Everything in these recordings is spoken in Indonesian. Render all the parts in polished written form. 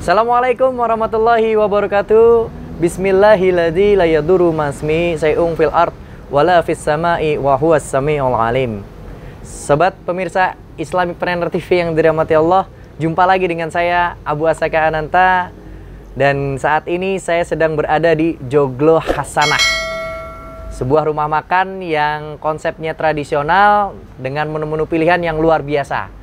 Assalamualaikum warahmatullahi wabarakatuh. Bismillahirrahmanirrahim. La yadurru masmi say'un fil ard wala fis sama'i wa huwas samiul alim. Sobat pemirsa Islamic Planner TV yang dirahmati Allah, jumpa lagi dengan saya Abu Asaka Ananta. Dan saat ini saya sedang berada di Joglo Hasanah, sebuah rumah makan yang konsepnya tradisional dengan menu-menu pilihan yang luar biasa.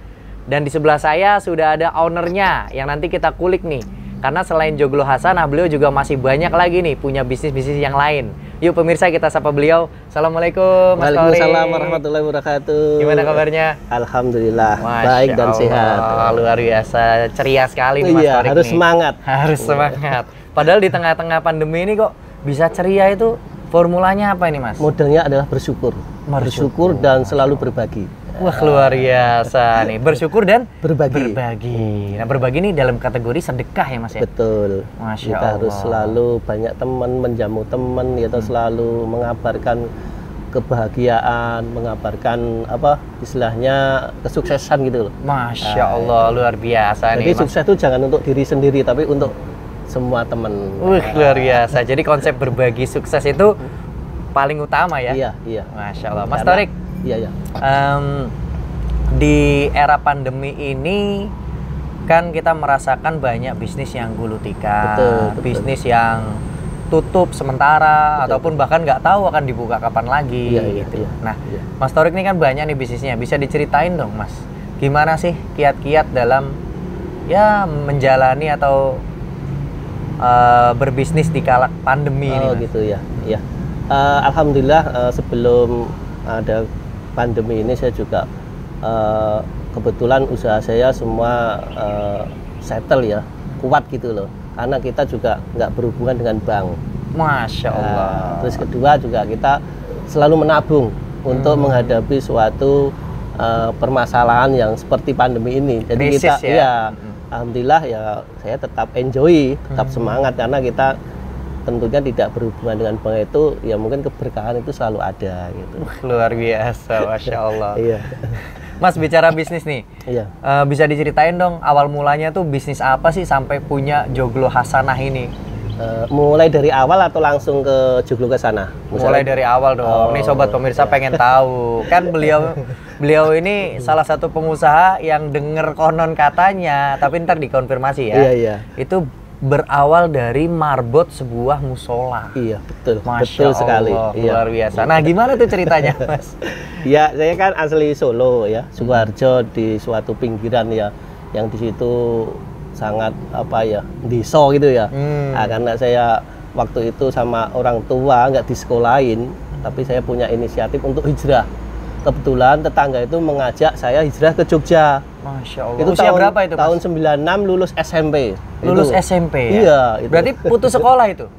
Dan di sebelah saya sudah ada ownernya yang nanti kita kulik nih. Karena selain Joglo Hasanah, beliau juga masih banyak lagi nih punya bisnis-bisnis yang lain. Yuk pemirsa, kita sapa beliau. Assalamualaikum Mas Tori. Waalaikumsalam warahmatullahi wabarakatuh. Gimana kabarnya? Alhamdulillah, Masya baik dan Allah, sehat. luar biasa, ceria sekali nih Mas Iya, Tori. harus semangat. Harus semangat. Padahal di tengah-tengah pandemi ini kok bisa ceria, itu formulanya apa ini Mas? Modalnya adalah bersyukur. Bersyukur dan selalu berbagi. Wah, luar biasa nih, bersyukur dan berbagi. Nah, berbagi ini dalam kategori sedekah ya Mas ya? Betul. Masya Kita Allah. harus selalu banyak teman, menjamu teman, yaitu selalu mengabarkan kebahagiaan, mengabarkan apa istilahnya kesuksesan gitu loh. Masya Allah, luar biasa nih Jadi Mas. sukses itu jangan untuk diri sendiri, tapi untuk semua teman. Luar biasa. Jadi konsep berbagi sukses itu paling utama ya? Iya, iya. Masya Allah. Mas Karena- Torik, Iya, iya. di era pandemi ini kan kita merasakan banyak bisnis yang gulung tikar, Betul. bisnis yang tutup sementara, ataupun bahkan nggak tahu akan dibuka kapan lagi. Iya, iya, gitu. iya. Nah, Iya. Mas Torik ini kan banyak nih bisnisnya, bisa diceritain dong Mas, gimana sih kiat-kiat dalam ya menjalani atau berbisnis di kala pandemi ini? Oh Mas? gitu ya. Iya. Alhamdulillah sebelum ada pandemi ini saya juga kebetulan usaha saya semua settle ya, kuat gitu loh. Karena kita juga nggak berhubungan dengan bank. Masya Allah. Terus kedua juga kita selalu menabung untuk menghadapi suatu permasalahan yang seperti pandemi ini. Jadi Krisis kita ya? ya, alhamdulillah ya saya tetap enjoy, tetap semangat karena kita tentunya tidak berhubungan dengan bank itu, ya mungkin keberkahan itu selalu ada gitu. Luar biasa, Masya Allah. Iya. Mas, bicara bisnis nih, Iya. bisa diceritain dong awal mulanya tuh bisnis apa sih sampai punya Joglo Hasanah ini? Mulai dari awal atau langsung ke Joglo ke sana? Mulai dari awal dong. Oh, Nih sobat pemirsa pengen tahu. Kan beliau ini salah satu pengusaha yang denger konon katanya, tapi ntar dikonfirmasi ya. Iya, iya. Itu berawal dari marbot sebuah musola. Iya, betul. Masya Betul sekali. Allah, Iya. luar biasa. Nah, gimana tuh ceritanya, Mas? Ya, saya kan asli Solo ya, Sukoharjo, di suatu pinggiran ya, yang di situ sangat apa ya, desa gitu ya. Nah, karena saya waktu itu sama orang tua nggak disekolahin, tapi saya punya inisiatif untuk hijrah. Kebetulan tetangga itu mengajak saya hijrah ke Jogja. Masya Allah. Itu Usia berapa itu, Mas? tahun 96 lulus SMP. Lulus Itu. SMP ya? Iya. Itu. Berarti putus sekolah itu?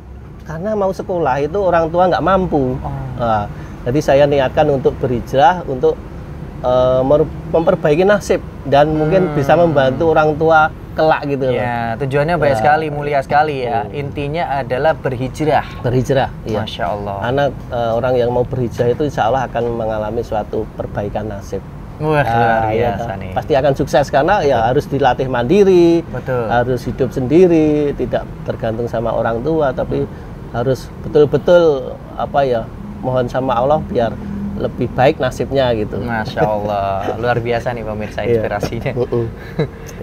Karena mau sekolah itu orang tua nggak mampu. Oh. Nah, jadi saya niatkan untuk berhijrah untuk memperbaiki nasib dan mungkin bisa membantu orang tua kelak gitu loh. Ya, tujuannya baik Ya. sekali, mulia sekali ya. Intinya adalah berhijrah. Berhijrah, iya. Masya Allah. Karena orang yang mau berhijrah itu insya Allah akan mengalami suatu perbaikan nasib. Wah, luar Ya, biasa nih. pasti akan sukses karena ya harus dilatih mandiri, Betul. harus hidup sendiri, tidak tergantung sama orang tua, tapi harus betul-betul apa ya, mohon sama Allah biar lebih baik nasibnya gitu. Masya Allah, luar biasa nih pemirsa Iya. inspirasinya.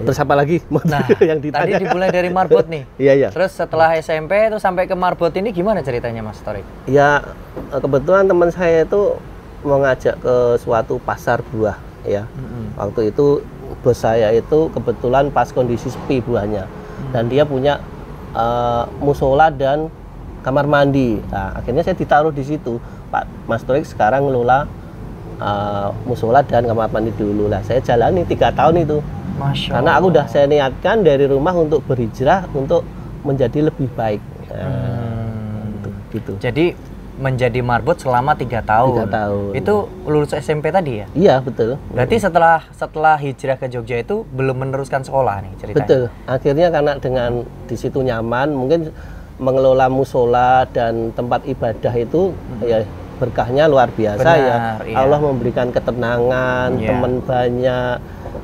Terus apa lagi? Nah, yang tadi ditanya. dimulai dari marbot nih. Iya, iya. Terus setelah SMP itu sampai ke marbot ini gimana ceritanya, Mas Torik? Ya, kebetulan teman saya itu mau ngajak ke suatu pasar buah ya. Waktu itu bos saya itu kebetulan pas kondisi sepi buahnya. Dan dia punya musola dan kamar mandi. Nah, akhirnya saya ditaruh di situ. Pak Mas Torik sekarang ngelola musola dan kamar mandi dulu lah. Saya jalani 3 tahun itu. Masya Karena aku Allah. udah saya niatkan dari rumah untuk berhijrah untuk menjadi lebih baik. Gitu. Jadi menjadi marbot selama 3 tahun. 3 tahun. Itu lulus SMP tadi ya? Iya, betul. Berarti setelah hijrah ke Jogja itu belum meneruskan sekolah nih ceritanya? Betul. Akhirnya karena dengan di situ nyaman, mungkin mengelola musola dan tempat ibadah itu ya berkahnya luar biasa. Benar, ya. iya. Allah memberikan ketenangan, teman banyak,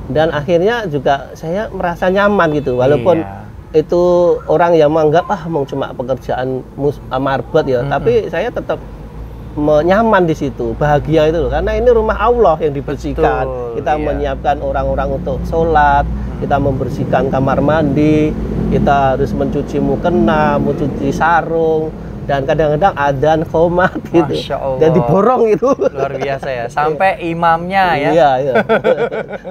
dan akhirnya juga saya merasa nyaman gitu. Walaupun Iya. itu orang yang menganggap mau cuma pekerjaan marbot ya, tapi saya tetap nyaman di situ, bahagia itu loh, karena ini rumah Allah yang dibersihkan. Betul, kita iya. menyiapkan orang-orang untuk sholat, kita membersihkan kamar mandi, kita harus mencuci mukena, mencuci sarung, dan kadang-kadang adzan qomat gitu, Masya Allah. dan diborong itu. Luar biasa ya, sampai imamnya ya. Iya, iya.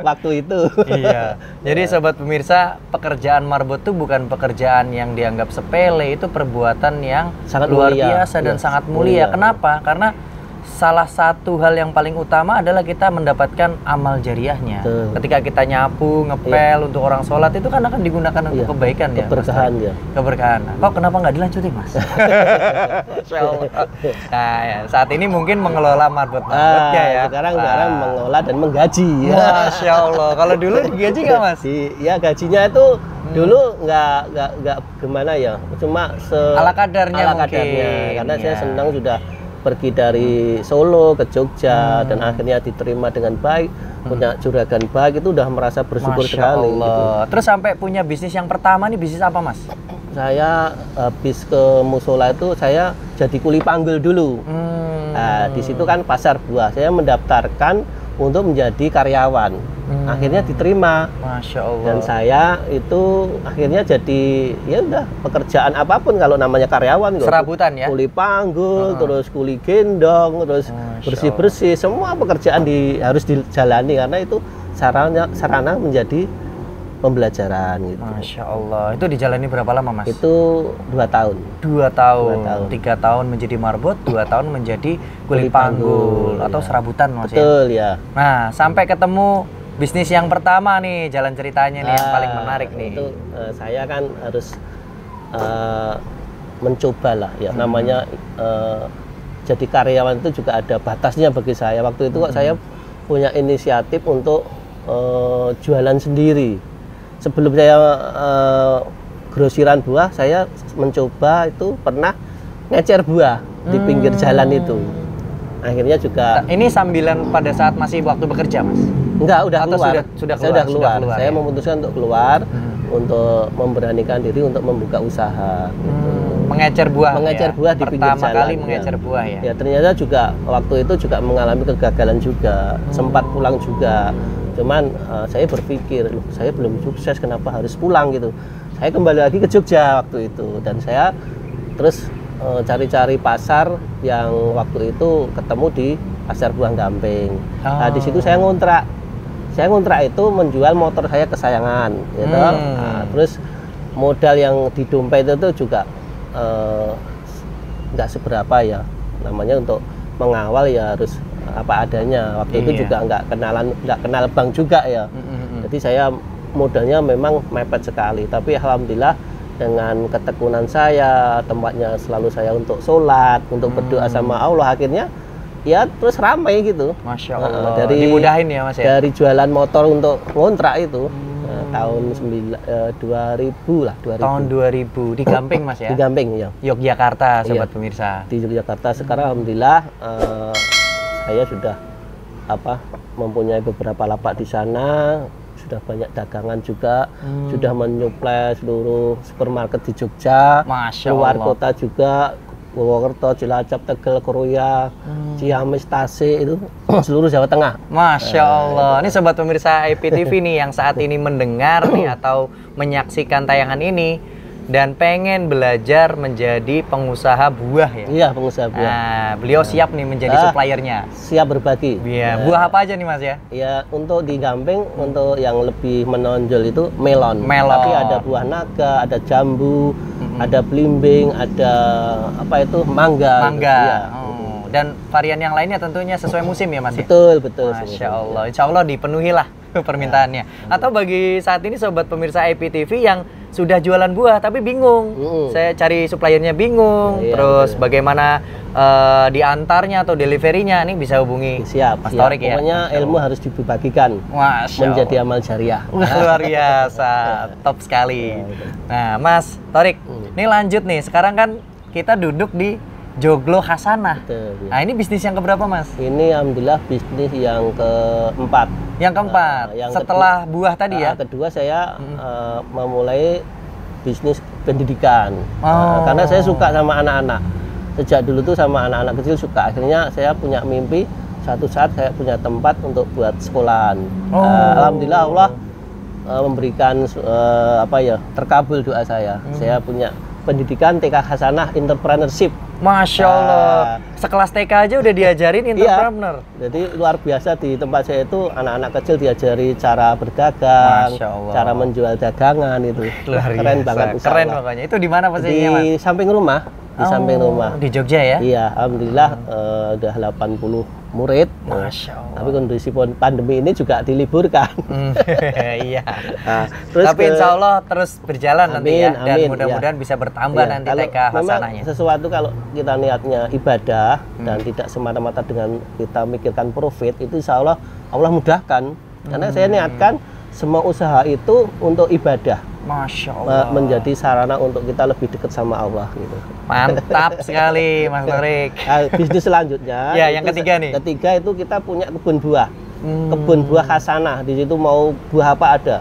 Waktu itu. Iya. Jadi sobat pemirsa, pekerjaan marbot itu bukan pekerjaan yang dianggap sepele, itu perbuatan yang Sangat luar mulia. biasa dan Iya, sangat mulia. mulia. Kenapa? Karena salah satu hal yang paling utama adalah kita mendapatkan amal jariahnya. Betul. Ketika kita nyapu, ngepel untuk orang sholat, itu kan akan digunakan untuk Iya, kebaikan ya. Mas keberkahan Torik? ya. Keberkahan. Kok kenapa nggak dilanjutin, Mas? Masya Allah. Nah, ya, saat ini mungkin mengelola marbot-marbotnya ya. Sekarang Wah. mengelola dan menggaji. Masya Allah. Kalau dulu digaji nggak, Mas? Ya gajinya itu dulu nggak gimana ya, cuma Ala kadarnya ala mungkin, kadarnya. Karena saya ya. senang sudah pergi dari Solo ke Jogja dan akhirnya diterima dengan baik, punya juragan baik, itu udah merasa bersyukur Masya sekali Allah. gitu. Terus sampai punya bisnis yang pertama nih, bisnis apa, Mas? Saya habis ke musola itu saya jadi kuli panggul dulu. Nah, di situ kan pasar buah. Saya mendaftarkan untuk menjadi karyawan. Akhirnya diterima. Masya Allah. Dan saya itu akhirnya jadi ya udah pekerjaan apapun kalau namanya karyawan kok. Serabutan ya? Kuli panggul, terus kuli gendong, terus Masya bersih-bersih, semua pekerjaan harus dijalani karena itu sarana menjadi pembelajaran gitu. Masya Allah. Itu dijalani berapa lama, Mas? Itu 2 tahun. 2 tahun. 2 tahun. 3 tahun menjadi marbot, 2 tahun menjadi kuli Kuli panggul panggul, atau ya. serabutan, Mas ya. Betul ya. Nah, sampai ketemu bisnis yang pertama nih, jalan ceritanya nih yang paling menarik nih. Itu saya kan harus mencoba lah ya, namanya jadi karyawan itu juga ada batasnya bagi saya. Waktu itu kok saya punya inisiatif untuk jualan sendiri. Sebelum saya grosiran buah, saya mencoba itu pernah ngecer buah di pinggir jalan itu. Akhirnya juga Ini sambilan pada saat masih waktu bekerja, Mas? enggak, udah Atau keluar. sudah Saya keluar? udah keluar. Saya ya? memutuskan untuk keluar, untuk memberanikan diri untuk membuka usaha. Mengecer buah. Mengecer ya? buah di pinggir Pertama jalan. kali mengecer buah ya. Ya ternyata juga waktu itu juga mengalami kegagalan juga, sempat pulang juga. Cuman saya berpikir, loh, saya belum sukses, kenapa harus pulang gitu. Saya kembali lagi ke Jogja waktu itu, dan saya terus cari-cari pasar yang waktu itu ketemu di Pasar Buah Gamping. Nah di situ saya ngontrak. Saya ngontrak itu menjual motor saya kesayangan, gitu. Nah, terus modal yang di dompet itu juga nggak seberapa ya. Namanya untuk mengawal ya harus apa adanya. Waktu itu juga nggak kenal bank juga ya. Jadi saya modalnya memang mepet sekali. Tapi alhamdulillah dengan ketekunan saya, tempatnya selalu saya untuk sholat, untuk berdoa sama Allah, akhirnya ya terus ramai gitu. Masya Allah. Dari Dimudahin ya, Mas ya. Dari jualan motor untuk ngontrak itu tahun 2000 lah, 2000. Tahun 2000 di Gamping, Mas ya. Di Gamping ya. Yogyakarta, sobat Iya. pemirsa. Di Yogyakarta. Sekarang alhamdulillah saya sudah mempunyai beberapa lapak di sana, sudah banyak dagangan juga, sudah menyuplai seluruh supermarket di Jogja, Masya luar Allah. kota juga, Purwokerto, Cilacap, Tegal, Keruya, Ciamis, Tasik, itu seluruh Jawa Tengah. Masya Allah. Ini sobat pemirsa IPTV nih yang saat ini mendengar nih atau menyaksikan tayangan ini dan pengen belajar menjadi pengusaha buah ya. Iya, pengusaha buah. Nah, beliau siap nih menjadi suppliernya. Siap berbagi. Iya, buah apa aja nih, Mas ya? Ya, untuk di Gamping, untuk yang lebih menonjol itu melon. Melon. Tapi ada buah naga, ada jambu, ada belimbing, ada apa itu mangga. Mangga. Iya. Oh, dan varian yang lainnya tentunya sesuai musim ya, Mas ya? Betul, betul. Masya Allah. Insya Allah dipenuhilah permintaannya. Atau bagi saat ini sobat pemirsa IPTV yang sudah jualan buah tapi bingung, saya cari suppliernya bingung, Iya, terus betul. bagaimana diantarnya atau deliverynya, nih bisa hubungi Siap, Mas siap. Torik ya. Pokoknya ilmu harus dibagikan Masya menjadi Allah. amal jariah. Luar biasa, top sekali. Nah, Mas Torik, ini lanjut nih. Sekarang kan kita duduk di Joglo Hasanah. Betul, ya. Nah, ini bisnis yang keberapa, Mas? Ini alhamdulillah bisnis yang keempat. Yang keempat, yang setelah buah tadi ya? Kedua saya memulai bisnis pendidikan. Karena saya suka sama anak-anak. Sejak dulu tuh sama anak-anak kecil suka. Akhirnya saya punya mimpi satu saat saya punya tempat untuk buat sekolahan. Alhamdulillah Allah memberikan terkabul doa saya. Saya punya pendidikan TK Hasanah Entrepreneurship. Masya Allah, sekelas TK aja udah diajarin entrepreneur. Iya, jadi luar biasa di tempat saya itu anak-anak kecil diajari cara berdagang, cara menjual dagangan itu. Keren banget. Keren pokoknya. Itu di mana posisinya, Mas? Di samping rumah. Di samping rumah. Di Jogja ya? Iya, alhamdulillah udah 80 murid. Masya Allah. Tapi kondisi pandemi ini juga diliburkan. Iya. Tapi insya Allah terus berjalan nanti ya. Dan mudah-mudahan bisa bertambah nanti TK Hasanahnya. Sesuatu kalau kita niatnya ibadah dan tidak semata-mata dengan kita mikirkan profit, itu insya Allah Allah mudahkan. Karena saya niatkan semua usaha itu untuk ibadah. Masya Allah. Menjadi sarana untuk kita lebih dekat sama Allah gitu. Mantap sekali Mas Torik. Bisnis selanjutnya ya, yang ketiga nih. Ketiga itu kita punya kebun buah. Kebun buah Hasanah. Di situ mau buah apa ada.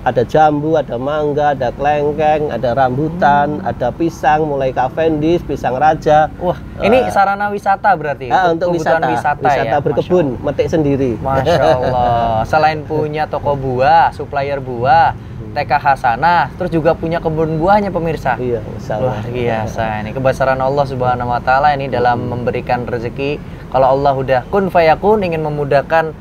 Ada jambu, ada mangga, ada kelengkeng, ada rambutan, ada pisang, mulai Cavendish, pisang raja. Wah, ini sarana wisata berarti? Untuk wisata berkebun, metik sendiri. Masya Allah. Selain punya toko buah, supplier buah, TK Hasanah, terus juga punya kebun buahnya pemirsa. Iya, luar biasa. Ini kebesaran Allah Subhanahu Wa Taala ini dalam memberikan rezeki. Kalau Allah udah kun fayakun, ingin memudahkan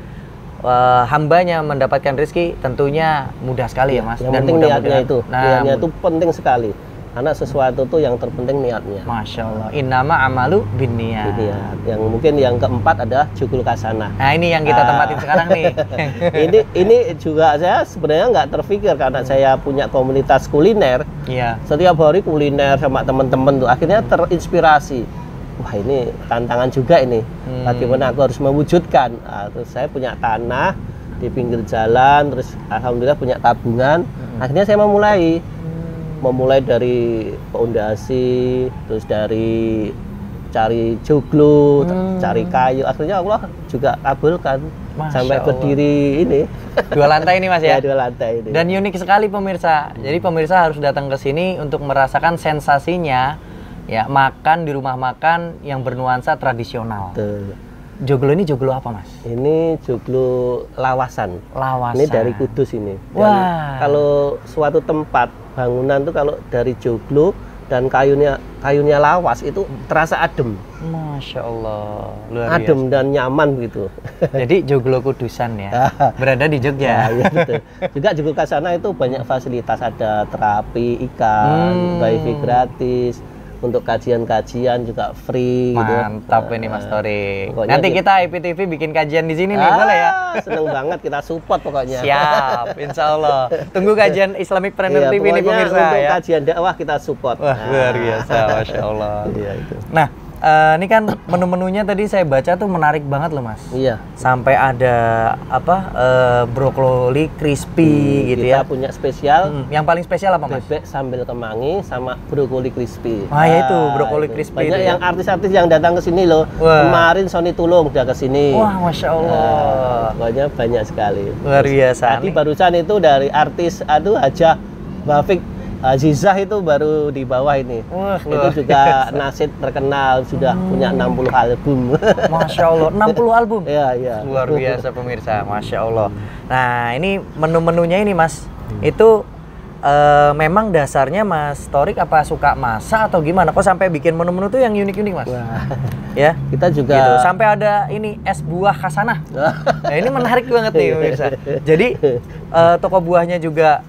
hambanya mendapatkan rezeki, tentunya mudah sekali ya Mas. Yang penting niatnya itu, niatnya itu penting sekali. Karena sesuatu tuh yang terpenting niatnya. Masya Allah. Innama amalu binniyat. Yang mungkin yang keempat adalah jugul hasanah. Nah ini yang kita tempatin sekarang nih. ini juga saya sebenarnya nggak terpikir karena saya punya komunitas kuliner. Iya. Setiap hari kuliner sama teman-teman tuh akhirnya terinspirasi. Wah ini tantangan juga ini. Bagaimana aku harus mewujudkan? Terus saya punya tanah di pinggir jalan, terus alhamdulillah punya tabungan. Akhirnya saya memulai dari pondasi, terus dari cari joglo, cari kayu. Akhirnya Allah juga kabulkan sampai berdiri ini. 2 lantai ini Mas ya? Ya 2 lantai ini. Dan unik sekali pemirsa. Jadi pemirsa harus datang ke sini untuk merasakan sensasinya ya makan di rumah makan yang bernuansa tradisional. Betul. Joglo ini joglo apa Mas? Ini joglo lawasan. Lawasan. Ini dari Kudus ini. Wah. Kalau suatu tempat bangunan tuh kalau dari joglo dan kayunya lawas itu terasa adem. Masya Allah. Luar biasa. Adem dan nyaman gitu. Jadi joglo kudusan ya. Berada di Jogja. Ya, betul. Juga joglo Hasanah itu banyak fasilitas, ada terapi ikan, wifi gratis. Untuk kajian-kajian juga free. Mantap gitu. Ini Mas Torik. Nanti kita IPTV bikin kajian di sini nih, boleh ya? Seneng banget, kita support pokoknya. Siap, insya Allah. Tunggu kajian Islamic Planner TV ini pemirsa untuk ya. Kajian dakwah kita support. Wah, luar biasa, Masya Allah. Iya, itu. Nah, ini kan menu-menunya tadi saya baca tuh menarik banget loh Mas. Iya. Sampai ada brokoli crispy gitu ya. Kita punya spesial. Yang paling spesial apa Mas? Bebek sambal kemangi sama brokoli crispy. Ya itu brokoli crispy. Banyak yang artis-artis yang datang ke sini loh. Wah. Kemarin Sony Tulung udah ke sini. Wah, Masya Allah. Pokoknya banyak sekali. Luar biasa. Tadi barusan itu dari artis Hajah Bafik Azizah itu baru di bawah ini. Wah, itu juga nasid terkenal, sudah punya 60 album. Masya Allah, 60 album? Iya. Luar biasa pemirsa, Masya Allah. Nah ini menu-menunya ini Mas, itu memang dasarnya Mas Torik apa suka masak atau gimana? Kok sampai bikin menu-menu tuh yang unik-unik Mas? Wah. Ya, kita juga gitu. Sampai ada ini es buah Hasanah. Nah ini menarik banget nih pemirsa. Jadi toko buahnya juga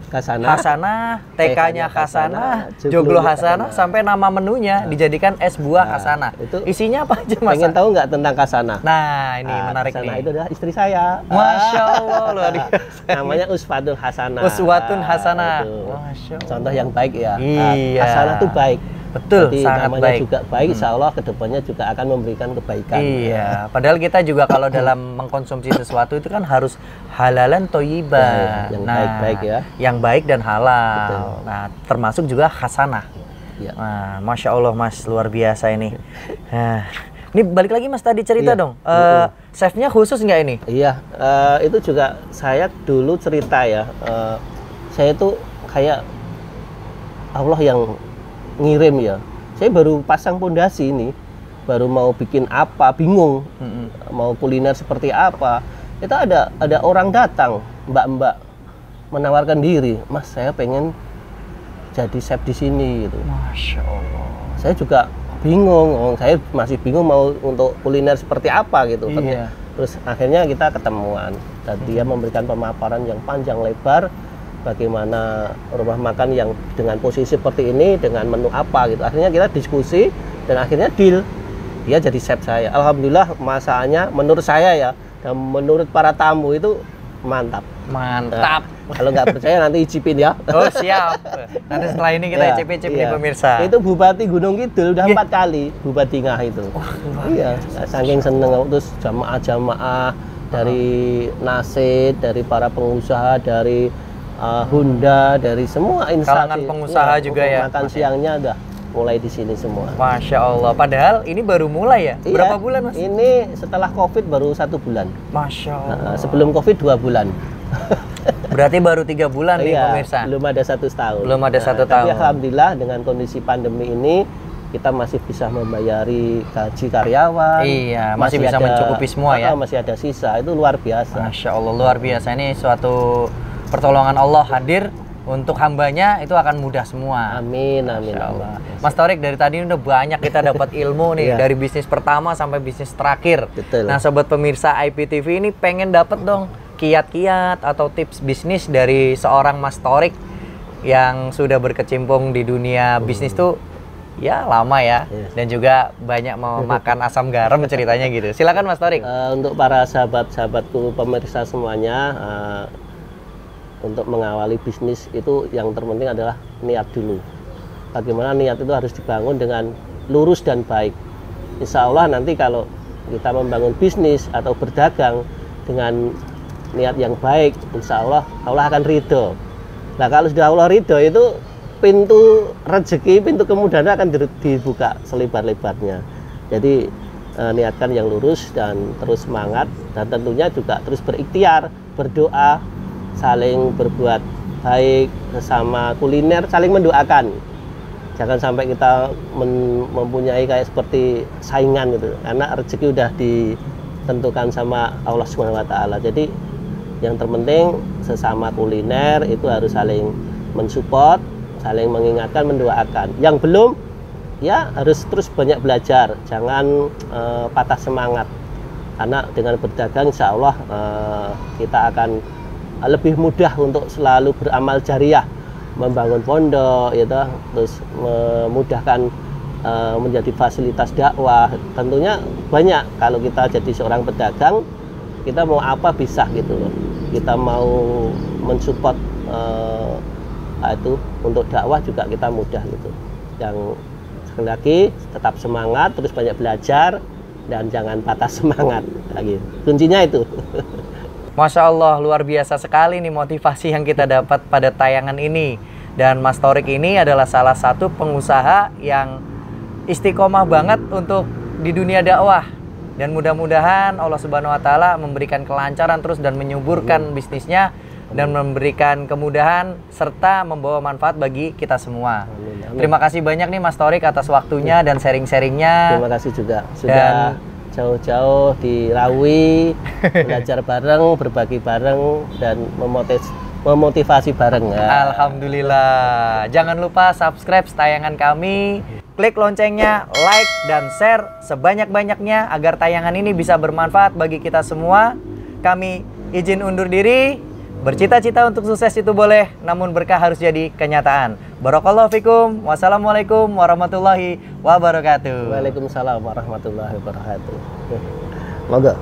Hasanah, TK-nya Hasanah, joglo Hasanah, sampai nama menunya dijadikan es buah Hasanah. Itu isinya apa aja Mas? Pengen tahu nggak tentang Hasanah? Nah, ini menarik Hasanah nih. Itu adalah istri saya. Masya Allah, luar biasa. Namanya Uswatun Hasanah. Uswatun Hasanah. Masya Allah. Contoh yang baik ya. Iya. Hasanah itu baik. Betul, jadi sangat namanya baik. juga baik, insya Allah kedepannya juga akan memberikan kebaikan. Iya, padahal kita juga kalau dalam mengkonsumsi sesuatu itu kan harus halalan toyiban. Yang baik-baik ya. Yang baik dan halal. Betul. Nah, termasuk juga hasanah. Ya. Nah, Masya Allah Mas, luar biasa ini. Nah, ini balik lagi Mas tadi cerita dong. Chefnya khusus nggak ini? Iya, itu juga saya dulu cerita ya. Saya itu kayak Allah yang ngirim ya. Saya baru pasang pondasi ini, baru mau bikin apa, bingung. Mau kuliner seperti apa. Itu ada orang datang, mbak-mbak menawarkan diri, Mas saya pengen jadi chef di sini gitu. Masya Allah. Saya juga bingung, saya masih bingung mau untuk kuliner seperti apa gitu. Iya. Terus akhirnya kita ketemuan dan dia memberikan pemaparan yang panjang lebar bagaimana rumah makan yang dengan posisi seperti ini dengan menu apa gitu. Akhirnya kita diskusi dan akhirnya deal. Dia jadi chef saya. Alhamdulillah masakannya menurut saya ya dan menurut para tamu itu mantap. Mantap. Nah, kalau nggak percaya nanti icipin ya. Oh siap. Nanti setelah ini kita Iya, icip-icip nih iya. pemirsa. Itu Bupati Gunung Kidul udah 4 kali Bupati Ngah itu. Iya, saking seneng terus jamaah-jamaah dari Nasid, dari para pengusaha, dari Honda, dari semua instansi. Kalangan pengusaha juga ya, Makan Mas, siangnya udah mulai di sini semua. Masya Allah. Padahal ini baru mulai ya. Iya, Berapa bulan Mas? Ini setelah COVID baru 1 bulan. Masya Allah. Sebelum COVID 2 bulan. Berarti baru 3 bulan nih Iya, pemirsa. belum ada 1 tahun. Belum ada 1 Tapi tahun. alhamdulillah dengan kondisi pandemi ini kita masih bisa membayari gaji karyawan. Iya, masih bisa mencukupi semua ya. Masih ada sisa, itu luar biasa. Masya Allah, luar biasa. Ini suatu pertolongan Allah hadir untuk hambanya, itu akan mudah semua. Amin, amin. Masya Allah. amin. Mas Thorik, dari tadi udah banyak kita dapat ilmu nih. Iya. Dari bisnis pertama sampai bisnis terakhir. Betul. Nah sobat pemirsa IPTV ini pengen dapat dong kiat-kiat atau tips bisnis dari seorang Mas Thorik yang sudah berkecimpung di dunia bisnis tuh ya lama ya. Iya. Dan juga banyak memakan asam garam ceritanya gitu. Silakan Mas Thorik. Untuk para sahabat-sahabatku pemirsa semuanya, untuk mengawali bisnis itu yang terpenting adalah niat dulu. Bagaimana niat itu harus dibangun dengan lurus dan baik. Insya Allah nanti kalau kita membangun bisnis atau berdagang dengan niat yang baik, insya Allah Allah akan ridho. Nah kalau sudah Allah ridho itu pintu rezeki, pintu kemudahan akan dibuka selebar-lebarnya. Jadi niatkan yang lurus dan terus semangat, dan tentunya juga terus berikhtiar, berdoa, saling berbuat baik sesama kuliner, saling mendoakan. Jangan sampai kita mempunyai kayak seperti saingan gitu, karena rezeki udah ditentukan sama Allah Subhanahu wa taala. Jadi yang terpenting sesama kuliner itu harus saling mensupport, saling mengingatkan, mendoakan. Yang belum ya harus terus banyak belajar, jangan patah semangat. Karena dengan berdagang insya Allah kita akan lebih mudah untuk selalu beramal jariah, membangun pondok, gitu, terus memudahkan menjadi fasilitas dakwah. Tentunya banyak kalau kita jadi seorang pedagang, kita mau apa bisa gitu loh. Kita mau mensupport itu untuk dakwah juga kita mudah gitu. Yang sekali lagi tetap semangat, terus banyak belajar dan jangan patah semangat lagi. Kuncinya itu. Masya Allah, luar biasa sekali nih motivasi yang kita dapat pada tayangan ini. Dan Mas Thorik ini adalah salah satu pengusaha yang istiqomah banget untuk di dunia dakwah. Dan mudah-mudahan Allah Subhanahu wa taala memberikan kelancaran terus dan menyuburkan bisnisnya dan memberikan kemudahan serta membawa manfaat bagi kita semua. Amin, amin. Terima kasih banyak nih Mas Thorik atas waktunya dan sharing-sharingnya. Terima kasih juga sudah jauh-jauh di Rawi, belajar bareng, berbagi bareng, dan memotivasi bareng. Ya. Alhamdulillah. Jangan lupa subscribe tayangan kami, klik loncengnya, like dan share sebanyak-banyaknya agar tayangan ini bisa bermanfaat bagi kita semua. Kami izin undur diri. Bercita-cita untuk sukses itu boleh, namun berkah harus jadi kenyataan. Barakallahu fikum. Wassalamualaikum warahmatullahi wabarakatuh. Waalaikumsalam warahmatullahi wabarakatuh. Monggo.